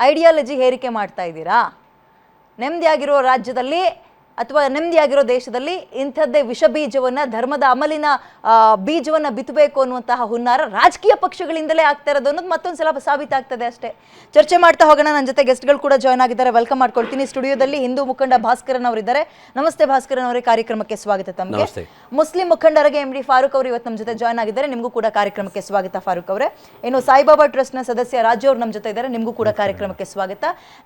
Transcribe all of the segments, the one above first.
Ideology ಹೇರಿಕೆ ಮಾಡ್ತಾ ಇದ್ದೀರಾ? ನೆಮ್ಮದಿಯಾಗಿರೋ ರಾಜ್ಯದಲ್ಲಿ ಅಥವಾ ನೆಮ್ಮದಿಯಾಗಿರೋ ದೇಶದಲ್ಲಿ ಇಂಥದ್ದೇ ವಿಷ ಬೀಜವನ್ನು, ಧರ್ಮದ ಅಮಲಿನ ಬೀಜವನ್ನು ಬಿತ್ತಬೇಕು ಅನ್ನುವಂತಹ ಹುನ್ನಾರ ರಾಜಕೀಯ ಪಕ್ಷಗಳಿಂದಲೇ ಆಗ್ತಾ ಇರೋದು ಅನ್ನೋದು ಮತ್ತೊಂದು ಸಲ ಸಾಬೀತಾಗ್ತದೆ ಅಷ್ಟೇ. ಚರ್ಚೆ ಮಾಡ್ತಾ ಹೋಗೋಣ. ನನ್ನ ಜೊತೆ ಗೆಸ್ಟ್ಗಳು ಕೂಡ ಜಾಯ್ನ್ ಆಗಿದ್ದಾರೆ. ವೆಲ್ಕಮ್ ಮಾಡ್ಕೊಳ್ತೀನಿ. ಸ್ಟುಡಿಯೋದಲ್ಲಿ ಹಿಂದೂ ಮುಖಂಡ ಭಾಸ್ಕರನ್ ಅವರಿದ್ದಾರೆ. ನಮಸ್ತೆ ಭಾಸ್ಕರನ್ ಅವರೇ, ಕಾರ್ಯಕ್ರಮಕ್ಕೆ ಸ್ವಾಗತ ತಮಗೆ. ಮುಸ್ಲಿಂ ಮುಖಂಡರಿಗೆ MD ಫಾರೂಕ್ ಅವರು ಇವತ್ತು ನಮ್ಮ ಜೊತೆ ಜಾಯ್ನ್ ಆಗಿದ್ದಾರೆ. ನಿಮಗೂ ಕೂಡ ಕಾರ್ಯಕ್ರಮಕ್ಕೆ ಸ್ವಾಗತ ಫಾರೂಕ್ ಅವರೇ. ಇನ್ನು ಸಾಯಿಬಾಬಾ ಟ್ರಸ್ಟ್ನ ಸದಸ್ಯ ರಾಜು ಅವರು ನಮ್ಮ ಜೊತೆ ಇದ್ದಾರೆ. ನಿಮಗೂ ಕೂಡ ಕಾರ್ಯಕ್ರಮಕ್ಕೆ ಸ್ವಾಗತ.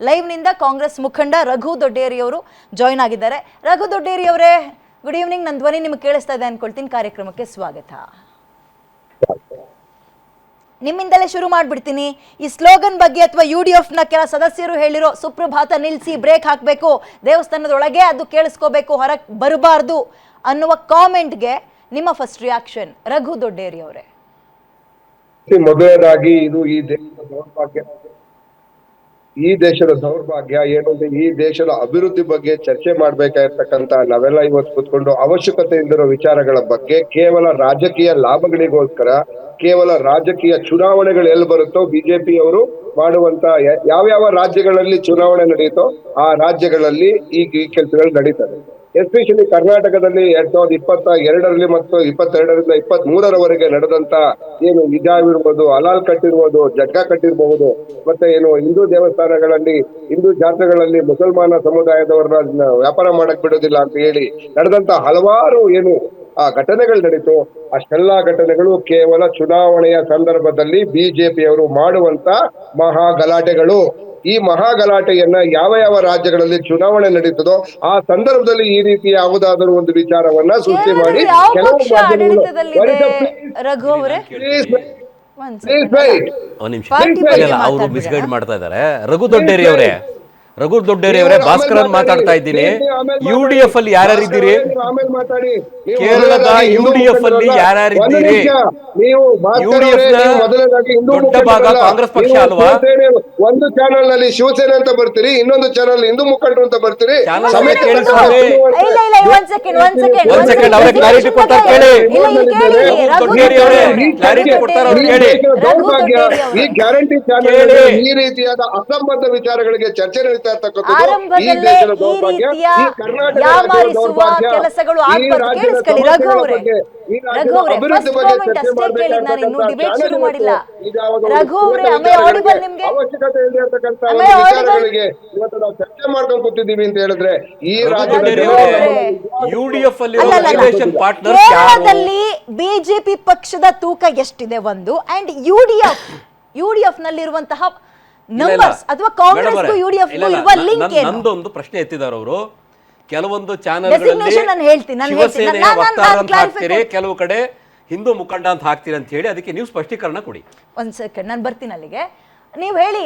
ಲೈವ್ನಿಂದ ಕಾಂಗ್ರೆಸ್ ಮುಖಂಡ ರಘು ದೊಡ್ಡೇರಿ ಅವರು ಜಾಯ್ನ್ ಆಗಿದ್ದಾರೆ. ರಘು ದೊಡ್ಡೇರಿ ಅವರೇ, ಗುಡ್ ಈವ್ನಿಂಗ್. ನನ್ನ ಧ್ವನಿ ನಿಮ್ಗೆ ಕೇಳಿಸ್ತಾ ಇದೆ ಅನ್ಕೊಳ್ತೀನಿ. ಕಾರ್ಯಕ್ರಮಕ್ಕೆ ಸ್ವಾಗತ. ನಿಮ್ಮಿಂದಲೇ ಶುರು ಮಾಡ್ಬಿಡ್ತೀನಿ. ಈ ಸ್ಲೋಗನ್ ಬಗ್ಗೆ ಅಥವಾ UDFನ ಕೆಲ ಸದಸ್ಯರು ಹೇಳಿರೋ ಸುಪ್ರಭಾತ ನಿಲ್ಲಿಸಿ ಬ್ರೇಕ್ ಹಾಕಬೇಕು, ದೇವಸ್ಥಾನದೊಳಗೆ ಅದು ಕೇಳಿಸ್ಕೋಬೇಕು, ಹೊರಗೆ ಬರಬಾರ್ದು ಅನ್ನುವ ಕಾಮೆಂಟ್ಗೆ ನಿಮ್ಮ ಫಸ್ಟ್ ರಿಯಾಕ್ಷನ್ ರಘು ದೊಡ್ಡೇರಿ ಅವರೇ? ಮೊದಲನೇದಾಗಿ ಇದು ಈ ದೇಶದ ದೌರ್ಭಾಗ್ಯ ಏನು ಅಂದ್ರೆ, ಈ ದೇಶದ ಅಭಿವೃದ್ಧಿ ಬಗ್ಗೆ ಚರ್ಚೆ ಮಾಡ್ಬೇಕಾಗಿರ್ತಕ್ಕಂತ ನಾವೆಲ್ಲ ಇವತ್ತು ಕೂತ್ಕೊಂಡು ಅವಶ್ಯಕತೆ ಇಲ್ದಿರೋ ವಿಚಾರಗಳ ಬಗ್ಗೆ ಕೇವಲ ರಾಜಕೀಯ ಲಾಭಗಳಿಗೋಸ್ಕರ, ಕೇವಲ ರಾಜಕೀಯ ಚುನಾವಣೆಗಳು ಎಲ್ಲಿ ಬರುತ್ತೋ ಬಿಜೆಪಿ ಅವರು ಮಾಡುವಂತ ಯಾವ ರಾಜ್ಯಗಳಲ್ಲಿ ಚುನಾವಣೆ ನಡೆಯುತ್ತೋ ಆ ರಾಜ್ಯಗಳಲ್ಲಿ ಈ ಕೆಲಸಗಳು ನಡೀತದೆ. ಎಸ್ಪೆಷಲಿ ಕರ್ನಾಟಕದಲ್ಲಿ 2022 ಮತ್ತು 22ರಿಂದ 23ರವರೆಗೆ ನಡೆದಂತ ಏನು ಹಿಜಾಬ್ ಇರ್ಬೋದು, ಹಲಾಲ್ ಕಟ್ಟಿರ್ಬೋದು, ಜಡ್ಗಾ ಕಟ್ಟಿರ್ಬಹುದು, ಮತ್ತೆ ಏನು ಹಿಂದೂ ದೇವಸ್ಥಾನಗಳಲ್ಲಿ, ಹಿಂದೂ ಜಾತ್ರೆಗಳಲ್ಲಿ ಮುಸಲ್ಮಾನ ಸಮುದಾಯದವರನ್ನ ವ್ಯಾಪಾರ ಮಾಡಕ್ ಬಿಡೋದಿಲ್ಲ ಅಂತ ಹೇಳಿ ನಡೆದಂತ ಹಲವಾರು ಏನು ಆ ಘಟನೆಗಳು ನಡೀತು. ಅಷ್ಟೆಲ್ಲಾ ಘಟನೆಗಳು ಕೇವಲ ಚುನಾವಣೆಯ ಸಂದರ್ಭದಲ್ಲಿ ಬಿಜೆಪಿಯವರು ಮಾಡುವಂತ ಮಹಾ ಗಲಾಟೆಗಳು. ಈ ಮಹಾ ಗಲಾಟೆಯನ್ನ ಯಾವ ರಾಜ್ಯಗಳಲ್ಲಿ ಚುನಾವಣೆ ನಡೀತದೋ ಆ ಸಂದರ್ಭದಲ್ಲಿ ಈ ರೀತಿ ಯಾವುದಾದರೂ ಒಂದು ವಿಚಾರವನ್ನ ಸೃಷ್ಟಿ ಮಾಡಿ ಕೆಲವು ಅವರು ಮಿಸ್ಗೈಡ್ ಮಾಡ್ತಾ ಇದ್ದಾರೆ. ರಘು ದೊಡ್ಡೇರಿ ಅವರೇ, ಭಾಸ್ಕರನ್ ಮಾತಾಡ್ತಾ ಇದ್ದೀನಿ. UDF ಅಲ್ಲಿ ಯಾರ್ಯಾರಿದ್ದೀರಿ? ಕೇರಳದ UDF ಅಲ್ಲಿ ಯಾರ್ಯಾರಿದ್ದೀರಿ? UDF ದೊಡ್ಡ ಭಾಗ ಕಾಂಗ್ರೆಸ್ ಪಕ್ಷ ಅಲ್ವಾ? ಒಂದು ಚಾನಲ್ ನಲ್ಲಿ ಶಿವಸೇನೆ ಅಂತ ಬರ್ತೀರಿ, ಇನ್ನೊಂದು ಚಾನಲ್ ಹಿಂದೂ ಮುಖಂಡರು ಅಂತ ಬರ್ತೀರಿ. ಒಂದ್ ಸೆಕೆಂಡ್, ಅವ್ರಿಗೆ ಕ್ಲಾರಿಟಿ ಕೊಡ್ತಾರೆ ಕೇಳಿ. ದೊಡ್ಡೇರಿ ಅವರೇ ಕ್ಲಾರಿಟಿ ಕೊಡ್ತಾರೆ, ಅವ್ರು ಕೇಳಿ. ಈ ಗ್ಯಾರಂಟಿ ಚಾನಲ್ ಈ ರೀತಿಯಾದ ಅಸಂಬದ್ಧ ವಿಚಾರಗಳಿಗೆ ಚರ್ಚೆ ನಡೀತಾ ಇರ್ತಕ್ಕಂಥದ್ದು ಈ ದೇಶದ ದೌರ್ಭಾಗ್ಯ, ಈ ಕರ್ನಾಟಕದ ದೌರ್ಭಾಗ್ಯ, ಈ ರಾಜ್ಯದ ಬಗ್ಗೆ, ಈ ರಾಜ್ಯದ ಅಭಿವೃದ್ಧಿ ಬಗ್ಗೆ ಚರ್ಚೆ ಅವಶ್ಯಕತೆ ಇದೆ ಇರ್ತಕ್ಕಂಥ ವಿಚಾರಗಳಿಗೆ ಇವತ್ತು ನಾವು ಚರ್ಚೆ ಮಾಡ್ಕೊಂಡು ಕೂತಿದ್ದೀವಿ ಅಂತ ಹೇಳಿದ್ರೆ ಈ UDF ಅಲ್ಲಿ ಕೇರಳದಲ್ಲಿ ಬಿಜೆಪಿ ಪಕ್ಷದ ತೂಕ ಎಷ್ಟಿದೆ ಒಂದು, ಅಂಡ್ UDF ನಲ್ಲಿರುವಂತಹ ನಂಬರ್ಸ್ ಅಥವಾ ಕಾಂಗ್ರೆಸ್ಗೂ UDFಗೂ ಇರುವ ಲಿಂಕ್ ಏನು? ನಂದೊಂದು ಪ್ರಶ್ನೆ ಎತ್ತಿದ್ದಾರೆ ಅವರು. ಕೆಲವೊಂದು ಚಾನೆಲ್ಗಳಲ್ಲಿ ಶಿವಸೇನೆಯ ವಕ್ತಾರ ಅಂತ ಹಾಕ್ತೀರಿ, ಕೆಲವು ಕಡೆ ಹಿಂದೂ ಮುಖಂಡ ಅಂತ ಹಾಕ್ತೀರಿ ಅಂತ ಹೇಳಿ ಅದಕ್ಕೆ ನೀವು ಸ್ಪಷ್ಟೀಕರಣ ಕೊಡಿ. ಒಂದ್ ಸೆಕೆಂಡ್, ನಾನು ಬರ್ತೀನಿ ಅಲ್ಲಿಗೆ. ನೀವು ಹೇಳಿ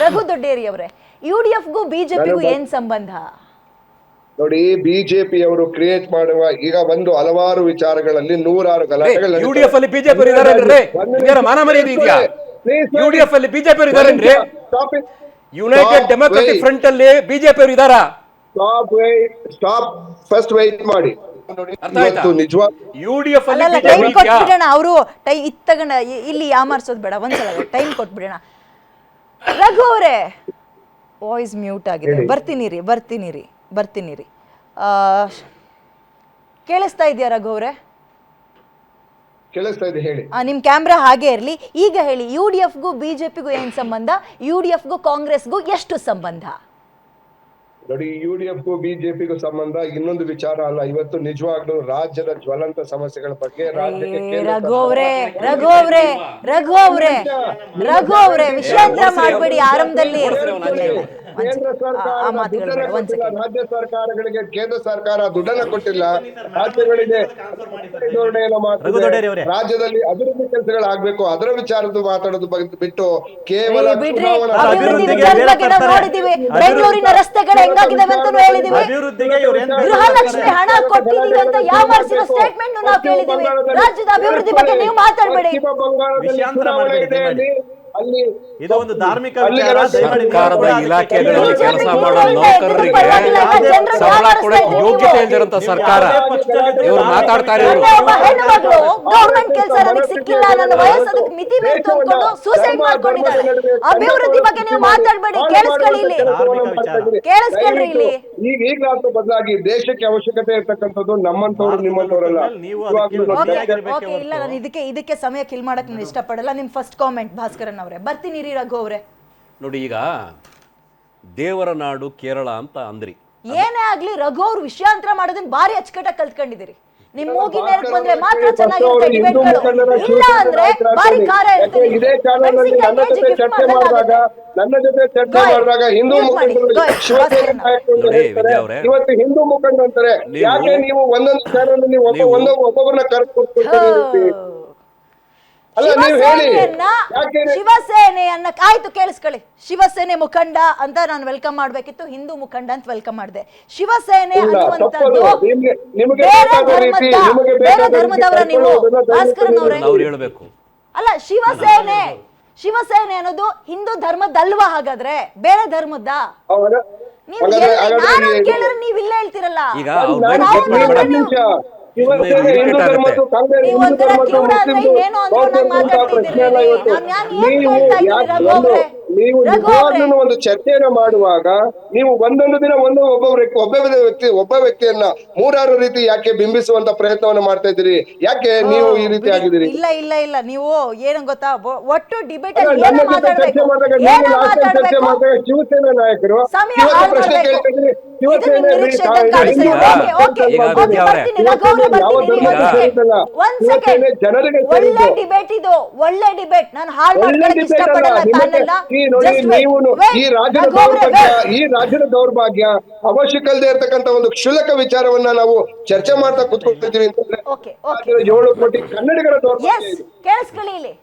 ರಘು ದೊಡ್ಡೇರಿ ಅವರೇ, UDFಗೂ ಬಿಜೆಪಿಗೂ ಏನ್ ಸಂಬಂಧ? ನೋಡಿ, ಬಿಜೆಪಿ ಅವರು ಕ್ರಿಯೇಟ್ ಮಾಡುವ ಈಗ ಒಂದು ಹಲವಾರು ವಿಚಾರಗಳಲ್ಲಿ ನೂರಾರು ಗಲಾಟೆಗಳು. UDF ಅಲ್ಲಿ ಬಿಜೆಪಿ ಮಾನ ಮರ್ಯಾದೆ ಇದೆಯಾ? UDF ಅಲ್ಲಿ ಬಿಜೆಪಿ ಅವರು ಇದಾರೇನ್ರಿ? ಯುನೈಟೆಡ್ ಡೆಮೊಕ್ರಾಟಿಕ್ ಫ್ರಂಟ್ ಅಲ್ಲಿ ಬಿಜೆಪಿ ಅವರು ಇದಾರಾ? ಸ್ಟಾಪ್ ಫಸ್ಟ್ ವೇಟ್ ಮಾಡಿ. UDF ಅಲ್ಲಿ ಅವರು ಇತ್ತಗಣ ಇಲ್ಲಿ ಯಾಮಾರ್ಸೋದು ಬೇಡ, ಒಂದ್ಸಲ ಟೈಮ್ ಕೊಟ್ಬಿಡೋಣ. ರಘು ಅವರೇ, ವಾಯ್ಸ್ ಮ್ಯೂಟ್ ಆಗಿದೆ. ಬರ್ತೀನಿ ರೀ. ಕೇಳಿಸ್ತಾ ಇದೆಯಾ ರಘು ಅವರೇ? ಕೇಳಿಸ್ತಾ ಇದೆ, ಹೇಳಿ. ನಿಮ್ ಕ್ಯಾಮ್ರಾ ಹಾಗೆ ಇರ್ಲಿ. ಈಗ ಹೇಳಿ, UDFಗೂ ಬಿಜೆಪಿಗೂ ಏನ್ ಸಂಬಂಧ? UDFಗೂ ಕಾಂಗ್ರೆಸ್ಗೂ ಎಷ್ಟು ಸಂಬಂಧ? ನೋಡಿ, UDFಗೂ ಬಿಜೆಪಿಗೂ ಸಂಬಂಧ ಇನ್ನೊಂದು ವಿಚಾರ ಅಲ್ಲ. ಇವತ್ತು ನಿಜವಾಗ್ಲೂ ರಾಜ್ಯದ ಜ್ವಲಂತ ಸಮಸ್ಯೆಗಳ ಬಗ್ಗೆ ರಘು ಅವರೇ ವಿಷಯಾಂತರ ಮಾಡಬೇಡಿ. ಆರಂಭದಲ್ಲಿ ರಾಜ್ಯ ಸರ್ಕಾರಗಳಿಗೆ ಕೇಂದ್ರ ಸರ್ಕಾರ ದುಡ್ಡನ್ನ ಕೊಟ್ಟಿಲ್ಲ, ರಾಜ್ಯಗಳಿಗೆ ರಾಜ್ಯದಲ್ಲಿ ಅಭಿವೃದ್ಧಿ ಕೆಲಸಗಳಾಗಬೇಕು ಅದರ ವಿಚಾರದ ಮಾತಾಡೋದು ಬಿಟ್ಟು ಕೇವಲ ಬೆಂಗಳೂರಿನ ರಸ್ತೆಗಳು ಹೆಂಗಾಗಿದ್ದಾವೆ ಅಂತ ಹೇಳಿದೀವಿ, ಗೃಹಲಕ್ಷ್ಮಿ ಹಣ ಕೊಟ್ಟಿದ್ದೀವಿ ಅಂತ ಯಾಮಾರಿಸಿರೋ ಸ್ಟೇಟ್ಮೆಂಟ್ ನಾವು ಕೇಳಿದೀವಿ. ರಾಜ್ಯದ ಅಭಿವೃದ್ಧಿ ಬಗ್ಗೆ ನೀವು ಮಾತಾಡಬೇಡಿ. ಅಲ್ಲಿ ಇದು ಒಂದು ಧಾರ್ಮಿಕ ಅಲ್ಲಿಗೆ ವಿಚಾರ. ರಾಜ್ಯ ದಯಮಾಡಿ ಸರ್ಕಾರದ ನೀವು ಇಲಾಖೆಗಳಲ್ಲಿ ನೀವು ಕೆಲಸ ಜನರಿಗೆ ಮಾಡೋ ನೀವು ನೌಕರರಿಗೆ ಪರವಾಗಿಲ್ಲ, ಜನರನ್ನ ಸಂಬಳ ವ್ಯಾಪಾರಸ್ಥ ಕೊಡಕ್ಕೆ ಇದ್ದೀರಿ ಯೋಗ್ಯತೆ ನೀವು. ಇಲ್ದಿರಂತ ನೀವು ಸರ್ಕಾರ ಯಾವುದೇ ಪಕ್ಷದಲ್ಲಿದ್ರೂ ಇವ್ರು ಧಾರ್ಮಿಕ ಮಾತಾಡ್ತಾರೆ ವಿಚಾರ. ಇವ್ರು. ಒಬ್ಬ ಹೆಣ್ಣುಮಗಳು ಗೌರ್ಮೆಂಟ್ ಕೆಲಸ ನನಗೆ ಸಿಕ್ಕಿಲ್ಲ, ನನ್ನ ವಯಸ್ಸು ಅದಕ್ಕೆ ಮಿತಿ ಮೀರಿತು ಅಂದ್ಕೊಂಡು ಸೂಸೈಡ್ ಮಾಡ್ಕೊಂಡಿದ್ದಾಳೆ. ಅಭಿವೃದ್ಧಿ ಬಗ್ಗೆ ನೀವು ಮಾತಾಡ್ಬೇಡಿ, ಕೇಳಿಸ್ಕೊಳ್ಳಿ ಇಲ್ಲಿ, ಕೇಳಿಸ್ಕೊಳ್ರಿ ಇಲ್ಲಿ. ಈಗಲಾದ್ರೂ ಬದಲಾಗಿ ದೇಶಕ್ಕೆ ಅವಶ್ಯಕತೆ ಇರ್ತಕ್ಕಂಥದ್ದು ನಮ್ಮಂತವ್ರು ನಿಮ್ಮಂತವ್ರಲ್ಲ. ನೀವು ಅದಕ್ಕೆ ಓಕೆ ಇಲ್ಲ, ನಾನು ಇದಕ್ಕೆ ಸಮಯ ಕಿಲ್ ಮಾಡಕ್ ನಾನು ಇಷ್ಟಪಡಲ್ಲ. ನಿಮ್ ಫಸ್ಟ್ ಕಾಮೆಂಟ್ ಭಾಸ್ಕರನ್ ಅವರೇ. ಬರ್ತೀನಿ ರೀ ರಘು ಅವರೇ. ನೋಡಿ, ಈಗ ದೇವರ ನಾಡು ಕೇರಳ ಅಂತ ಅಂದ್ರಿ. ಏನೇ ಆಗ್ಲಿ ರಘು ಅವ್ರು ವಿಷಯಾಂತರ ಮಾಡೋದನ್ನ ಭಾರಿ ಅಚ್ಚುಕಟ್ಟಾಗಿ ಕಲ್ತ್ಕೊಂಡಿದ್ದೀರಿ. ನಿಮ್ ಮೂಗಿ ನೇರಕ್ಕೆ ಬಂದ್ರೆ ಮಾತ್ರ ಚೆನ್ನಾಗಿರುತ್ತೆ ಡಿಬೇಟ್ಗಳು, ಇಲ್ಲ ಅಂದ್ರೆ ಭಾರಿ ಖಾರ ಇರುತ್ತೆ. ಇದೇ ಚಾನಲ್ ಅಲ್ಲಿ ನನ್ನ ಜೊತೆ ಚರ್ಚೆ ಮಾಡಿದಾಗ ಹಿಂದೂ ಮುಖಂಡರು ಶಿವಸೇನೆ ನಾಯಕರು ಅಂತ ನೋಡಿ ಹೇಳ್ತಾರೆ. ವಿದ್ಯಾ ಅವರೇ, ಇವತ್ತು ಹಿಂದೂ ಮುಖಂಡ ಅಂತಾರೆ. ಯಾಕೆ ನೀವು ಒಂದೊಂದು ಚಾನಲ್ ನೀವು ಒಬ್ಬೊಬ್ಬರನ್ನ ಕರೆದುಕೊಡ್ತೀರಿ? ಅಲ್ಲ ನೀವು ಹೇಳಿ, ಯಾಕೆ ಶಿವಸೇನೆಯನ್ನ ಆಯ್ತು ಕೇಳಿಸ್ಕೊಳ್ಳಿ. ಶಿವಸೇನೆ ಮುಖಂಡ ಅಂತ ನಾನು ವೆಲ್ಕಮ್ ಮಾಡ್ಬೇಕಿತ್ತು, ಹಿಂದೂ ಮುಖಂಡ ಅಂತ ವೆಲ್ಕಮ್ ಮಾಡಿದೆ. ಶಿವಸೇನೆ ಅನ್ನುವಂಥದ್ದು ಬೇರೆ ಧರ್ಮದವರ ನೀವು ಭಾಸ್ಕರನ್ ಅವರೇ ಅವ್ರು ಹೇಳ್ಬೇಕು. ಅಲ್ಲ, ಶಿವಸೇನೆ ಅನ್ನೋದು ಹಿಂದೂ ಧರ್ಮದಲ್ವಾ? ಹಾಗಾದ್ರೆ ಬೇರೆ ಧರ್ಮದ್ದ? ನಾನು ಕೇಳಿದ್ರೆ ನೀವ್ ಇಲ್ಲ ಹೇಳ್ತಿರಲ್ಲ. ಈಗ ಅವ್ರ ಮೇಲೆ ಕೇಸ್ ಮಾಡಿ ಮೇಡಮ್. ಶಿವಸೇನೆ ಹಿಂದೂ ಧರ್ಮ ಮತ್ತು ಕಾಂಗ್ರೆಸ್ ನೀವು ಹಿಂದೂ ಒಂಥರ ಧರ್ಮ ಮತ್ತು ಕಿವುಡ ಅಂದ್ರೆ ಮುಸ್ಲಿಮ್ದು ಇನ್ನೇನೋ ಅಂದ್ರೆ ನಂಗೆ ಪ್ರಶ್ನೆ ಅಲ್ಲ ಮಾತಾಡ್ತಿದ್ದೀರಿ. ಇವತ್ತು. ನಾನು ಏನ್ ಕೇಳ್ತಾ ಇದ್ದೀನಿ ರಘು ಅವ್ರೆ? ನೀವು ರಘು ಅವ್ರೆ, ನಿಜವಾಗ್ಲೂ ಒಂದು ಚರ್ಚೆಯನ್ನು ಮಾಡುವಾಗ ನೀವು ಒಂದೊಂದು ದಿನ ಒಬ್ಬ ವ್ಯಕ್ತಿಯನ್ನ ಮೂರಾರು ರೀತಿ ಯಾಕೆ ಬಿಂಬಿಸುವಂತ ಪ್ರಯತ್ನವನ್ನ ಮಾಡ್ತಾ ಇದ್ದೀರಿ? ಯಾಕೆ ನೀವು ಈ ರೀತಿ ಆಗಿದ್ದೀರಿ? ಇಲ್ಲ ನೀವು ಏನು ಗೊತ್ತಾ, ಒಟ್ಟು ಡಿಬೇಟ್ ಅಲ್ಲಿ ನನ್ನ ಏನೋ ಜೊತೆ ಚರ್ಚೆ ಮಾತಾಡ್ಬೇಕು, ಮಾಡಿದಾಗ ಏನೋ ನೀವು ಲಾಸ್ಟ್ ಟೈಮ್ ಚರ್ಚೆ ಮಾತಾಡ್ಬೇಕು. ಮಾಡಿದಾಗ ಶಿವಸೇನಾ ನಾಯಕರು ಸಮಯ ಇವತ್ತು ಹಾಳು ಪ್ರಶ್ನೆ ಮಾಡ್ಬೇಕು. ಕೇಳ್ತಾ ಇದ್ದೀರಿ. ಇದು ಶಿವಸೇನೆ ನಿಮ್ ನಿರೀಕ್ಷೆ ಇದ್ದಂಗೆ ಕಾಣಿಸ್ತಾ ಇದೆ. ಓಕೆ, ಈಗ ವಿದ್ಯಾ ಅವರೇ, ಬರ್ತೀನಿ ರಘು ಅವ್ರೆ, ಬರ್ತೀನಿ. ಒಂದ್ ಸೆಕೆಂಡ್. ಜನರಿಗೆ ಒಳ್ಳೆ ಡಿಬೇಟ್ ಇದು, ಒಳ್ಳೆ ಡಿಬೇಟ್. ನಾನು ಹಾಳು ಮಾಡ್ಕೊಳಕ್ ಇಷ್ಟಪಡಲ್ಲ ಪ್ಯಾನೆಲ್. ಈ ರಾಜ್ಯದ ದೌರ್ಭಾಗ್ಯ ಅವಶ್ಯಕಲ್ದೇ ಇರ್ತಕ್ಕಂಥ ಒಂದು ಕ್ಷುಲ್ಲಕ ವಿಚಾರವನ್ನ ನಾವು ಚರ್ಚೆ ಮಾಡ್ತಾ ಕೂತ್ಕೊಳ್ತಿದ್ದೀವಿ ಅಂತಂದ್ರೆ 7 ಕೋಟಿ ಕನ್ನಡಿಗರ ದೌರ್ಭಾಗ್ಯ. ಕೇಳಿಸ್ಕೊಳ್ಳಿ ಇಲ್ಲಿ.